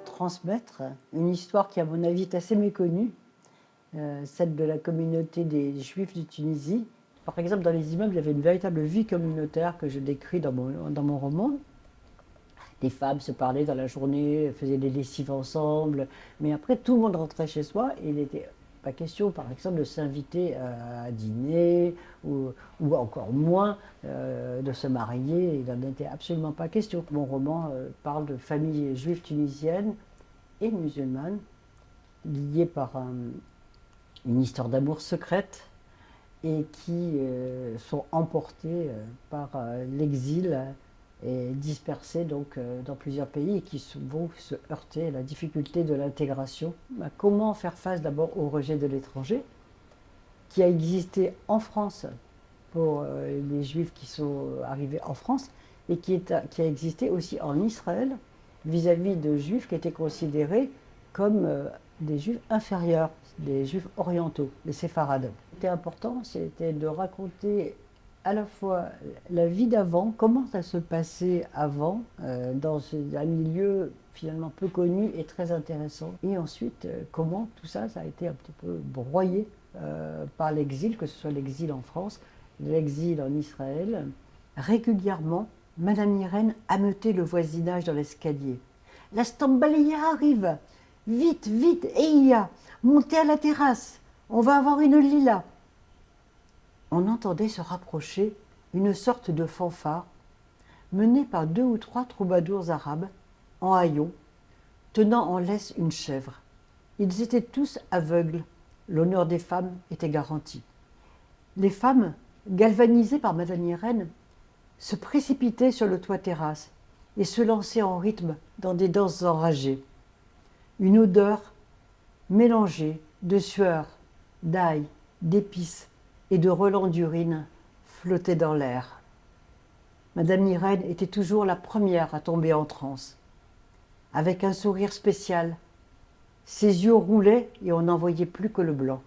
transmettre une histoire qui, à mon avis, est assez méconnue, celle de la communauté des Juifs de Tunisie. Par exemple, dans les immeubles, il y avait une véritable vie communautaire que je décris dans mon roman. Les femmes se parlaient dans la journée, faisaient des lessives ensemble, mais après tout le monde rentrait chez soi et il n'était pas question, par exemple, de s'inviter à dîner ou encore moins de se marier. Il n'en était absolument pas question. Mon roman parle de familles juives tunisiennes et musulmanes liées par une histoire d'amour secrète et qui sont emportées par l'exil et dispersés donc dans plusieurs pays et qui vont se heurter à la difficulté de l'intégration. Comment faire face d'abord au rejet de l'étranger, qui a existé en France pour les Juifs qui sont arrivés en France et qui a existé aussi en Israël vis-à-vis de Juifs qui étaient considérés comme des Juifs inférieurs, des Juifs orientaux, les séfarades. Ce qui était important, c'était de raconter à la fois la vie d'avant, comment ça se passait avant, dans un milieu finalement peu connu et très intéressant, et ensuite comment tout ça, ça a été un petit peu broyé par l'exil, que ce soit l'exil en France, l'exil en Israël. Régulièrement, Madame Irène ameutait le voisinage dans l'escalier. La Stambalia arrive! Vite, vite, Eia, montez à la terrasse, on va avoir une lila. On entendait se rapprocher une sorte de fanfare menée par 2 ou 3 troubadours arabes en haillons, tenant en laisse une chèvre. Ils étaient tous aveugles, l'honneur des femmes était garanti. Les femmes, galvanisées par Madame Irène, se précipitaient sur le toit terrasse et se lançaient en rythme dans des danses enragées. Une odeur mélangée de sueur, d'ail, d'épices et de relents d'urine flottait dans l'air. Madame Irène était toujours la première à tomber en transe. Avec un sourire spécial, ses yeux roulaient et on n'en voyait plus que le blanc.